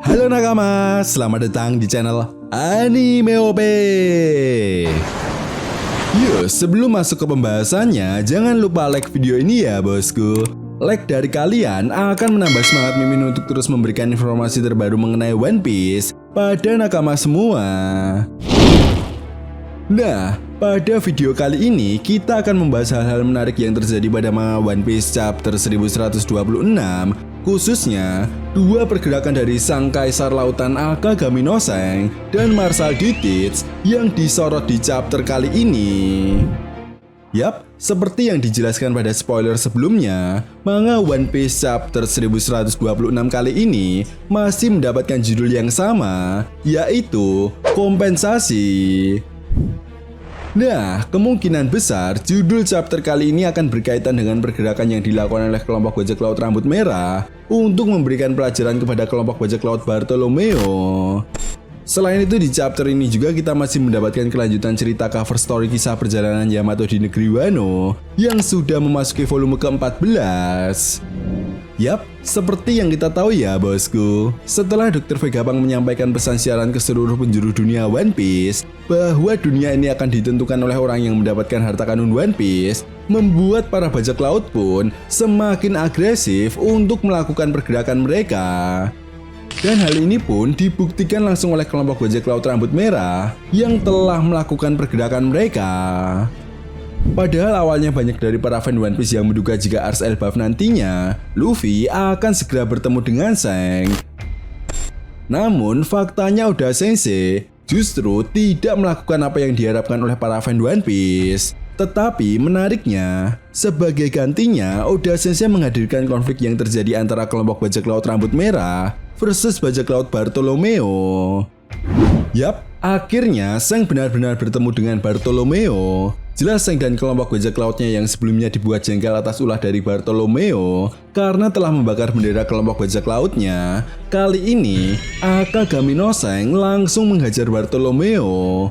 Halo nakama, selamat datang di channel Anime OP. Yuk, sebelum masuk ke pembahasannya, jangan lupa like video ini ya bosku. Like dari kalian akan menambah semangat Mimin untuk terus memberikan informasi terbaru mengenai One Piece pada nakama semua. Nah, pada video kali ini kita akan membahas hal-hal menarik yang terjadi pada manga One Piece chapter 1126, khususnya dua pergerakan dari Sang Kaisar Lautan Akagami no Seng dan Marshal D. Teach yang disorot di chapter kali ini. Yap, seperti yang dijelaskan pada spoiler sebelumnya, manga One Piece chapter 1126 kali ini masih mendapatkan judul yang sama, yaitu Kompensasi. Nah, kemungkinan besar judul chapter kali ini akan berkaitan dengan pergerakan yang dilakukan oleh kelompok bajak laut rambut merah untuk memberikan pelajaran kepada kelompok bajak laut Bartolomeo. Selain itu, di chapter ini juga kita masih mendapatkan kelanjutan cerita cover story kisah perjalanan Yamato di negeri Wano yang sudah memasuki volume ke-14. Yap, seperti yang kita tahu ya bosku, setelah Dr. Vegapunk menyampaikan pesan siaran ke seluruh penjuru dunia One Piece bahwa dunia ini akan ditentukan oleh orang yang mendapatkan harta karun One Piece, membuat para bajak laut pun semakin agresif untuk melakukan pergerakan mereka. Dan hal ini pun dibuktikan langsung oleh kelompok bajak laut rambut merah yang telah melakukan pergerakan mereka. Padahal awalnya banyak dari para fan One Piece yang menduga jika Ars Elbaf nantinya Luffy akan segera bertemu dengan Shanks. Namun faktanya Oda Sensei justru tidak melakukan apa yang diharapkan oleh para fan One Piece. Tetapi menariknya, sebagai gantinya Oda Sensei menghadirkan konflik yang terjadi antara kelompok bajak laut rambut merah versus bajak laut Bartolomeo. Yap, akhirnya Shanks benar-benar bertemu dengan Bartolomeo. Jelas Shanks dan kelompok bajak lautnya yang sebelumnya dibuat jengkel atas ulah dari Bartolomeo karena telah membakar bendera kelompok bajak lautnya, kali ini Akagami no Seng langsung menghajar Bartolomeo.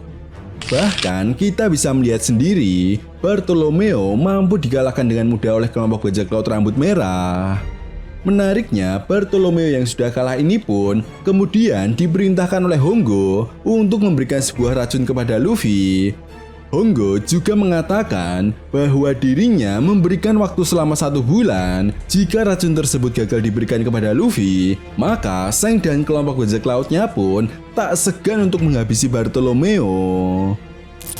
Bahkan kita bisa melihat sendiri Bartolomeo mampu dikalahkan dengan mudah oleh kelompok bajak laut rambut merah. Menariknya, Bartolomeo yang sudah kalah ini pun kemudian diperintahkan oleh Hongo untuk memberikan sebuah racun kepada Luffy. Hongo juga mengatakan bahwa dirinya memberikan waktu selama 1 bulan. Jika racun tersebut gagal diberikan kepada Luffy, maka Shanks dan kelompok bajak lautnya pun tak segan untuk menghabisi Bartolomeo.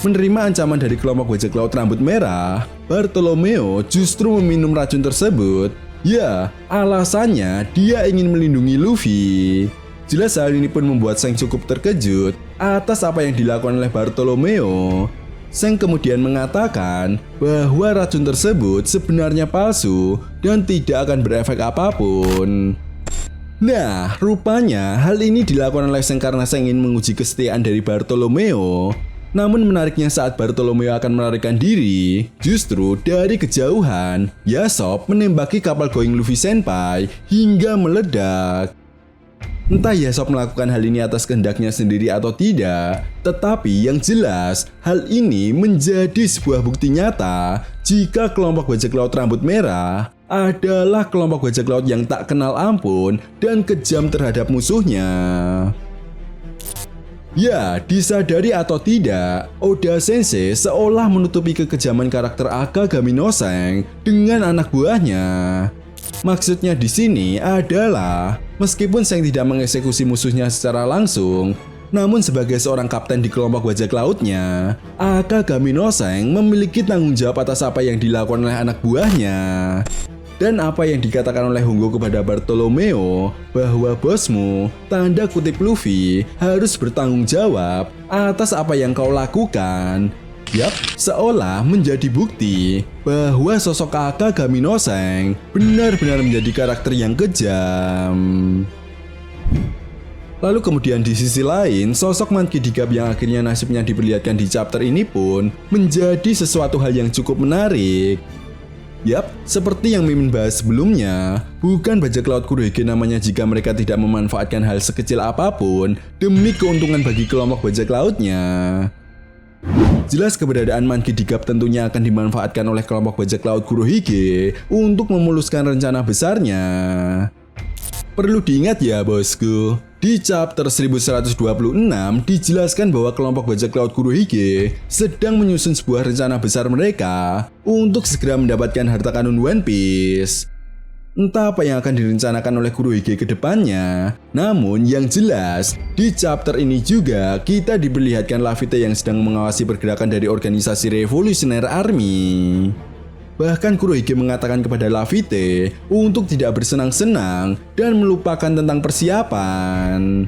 Menerima ancaman dari kelompok bajak laut rambut merah, Bartolomeo justru meminum racun tersebut. Ya, alasannya dia ingin melindungi Luffy. Jelas hal ini pun membuat Shanks cukup terkejut atas apa yang dilakukan oleh Bartolomeo. Shanks kemudian mengatakan bahwa racun tersebut sebenarnya palsu dan tidak akan berefek apapun. Nah, rupanya hal ini dilakukan oleh Shanks karena Shanks ingin menguji kesetiaan dari Bartolomeo. Namun menariknya saat Bartolomeo akan melarikan diri, justru dari kejauhan, Yasop menembaki kapal Going Luffy Senpai hingga meledak. Entah Yasop melakukan hal ini atas kehendaknya sendiri atau tidak, tetapi yang jelas hal ini menjadi sebuah bukti nyata jika kelompok bajak laut rambut merah adalah kelompok bajak laut yang tak kenal ampun dan kejam terhadap musuhnya. Ya, disadari atau tidak, Oda Sensei seolah menutupi kekejaman karakter Akagami no Seng dengan anak buahnya. Maksudnya di sini adalah, meskipun Shanks tidak mengeksekusi musuhnya secara langsung, namun sebagai seorang kapten di kelompok bajak lautnya, Akagami no Seng memiliki tanggung jawab atas apa yang dilakukan oleh anak buahnya. Dan apa yang dikatakan oleh Hongo kepada Bartolomeo bahwa bosmu, tanda kutip Luffy, harus bertanggung jawab atas apa yang kau lakukan. Yap, seolah menjadi bukti bahwa sosok Akagami no Seng benar-benar menjadi karakter yang kejam. Lalu kemudian di sisi lain, sosok Monkey D. Garp yang akhirnya nasibnya diperlihatkan di chapter ini pun menjadi sesuatu hal yang cukup menarik. Yap, seperti yang Mimin bahas sebelumnya, bukan bajak laut Kurohige namanya jika mereka tidak memanfaatkan hal sekecil apapun demi keuntungan bagi kelompok bajak lautnya. Jelas keberadaan Monkey D. Garp tentunya akan dimanfaatkan oleh kelompok bajak laut Kurohige untuk memuluskan rencana besarnya. Perlu diingat ya bosku, Di chapter 1126 dijelaskan bahwa kelompok bajak laut Kurohige sedang menyusun sebuah rencana besar mereka untuk segera mendapatkan harta karun One Piece. Entah apa yang akan direncanakan oleh Kurohige ke depannya, namun yang jelas di chapter ini juga kita diperlihatkan Laffy yang sedang mengawasi pergerakan dari organisasi Revolutionary Army. Bahkan Kurohige mengatakan kepada Laffy untuk tidak bersenang-senang dan melupakan tentang persiapan.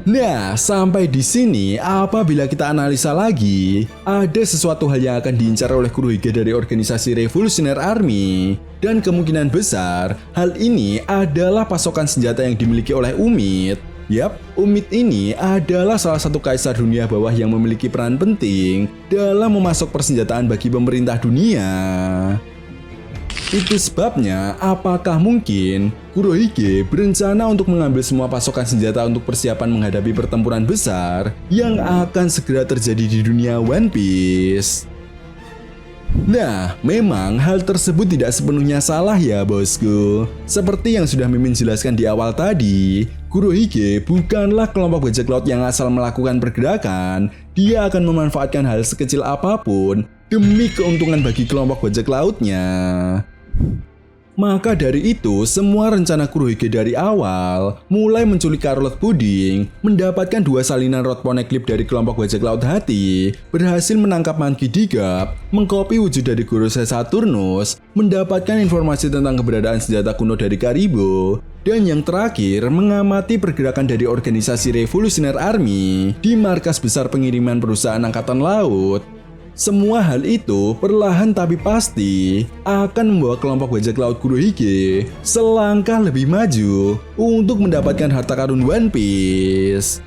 Nah, sampai di sini apabila kita analisa lagi, ada sesuatu hal yang akan diincar oleh Kurohige dari organisasi Revolutionary Army. Dan kemungkinan besar, hal ini adalah pasokan senjata yang dimiliki oleh Umid. Yap, Umid ini adalah salah satu kaisar dunia bawah yang memiliki peran penting dalam memasok persenjataan bagi pemerintah dunia. Itu sebabnya, apakah mungkin Kurohige berencana untuk mengambil semua pasokan senjata untuk persiapan menghadapi pertempuran besar yang akan segera terjadi di dunia One Piece? Nah, memang hal tersebut tidak sepenuhnya salah ya bosku. Seperti yang sudah Mimin jelaskan di awal tadi, Kurohige bukanlah kelompok bajak laut yang asal melakukan pergerakan. Dia akan memanfaatkan hal sekecil apapun demi keuntungan bagi kelompok bajak lautnya. Maka dari itu, semua rencana Kurohige dari awal, mulai menculik Carrot Pudding, mendapatkan 2 salinan rod poneglyph dari kelompok bajak laut hati, berhasil menangkap Monkey D. Garp, mengkopi wujud dari Gorosei Saturnus, mendapatkan informasi tentang keberadaan senjata kuno dari Karibo, dan yang terakhir, mengamati pergerakan dari organisasi Revolutionary Army di markas besar pengiriman perusahaan angkatan laut. Semua hal itu perlahan tapi pasti akan membawa kelompok bajak laut Kurohige selangkah lebih maju untuk mendapatkan harta karun One Piece.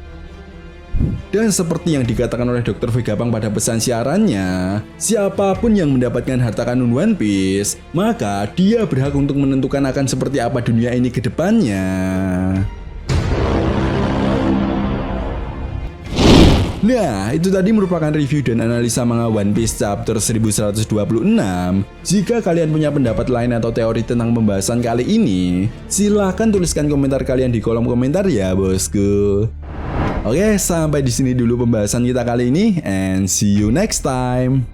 Dan seperti yang dikatakan oleh Dr. Vegapunk pada pesan siarannya, siapapun yang mendapatkan harta karun One Piece, maka dia berhak untuk menentukan akan seperti apa dunia ini ke depannya. Nah, itu tadi merupakan review dan analisa manga One Piece chapter 1126. Jika kalian punya pendapat lain atau teori tentang pembahasan kali ini, silahkan tuliskan komentar kalian di kolom komentar ya bosku. Oke, sampai di sini dulu pembahasan kita kali ini, and see you next time.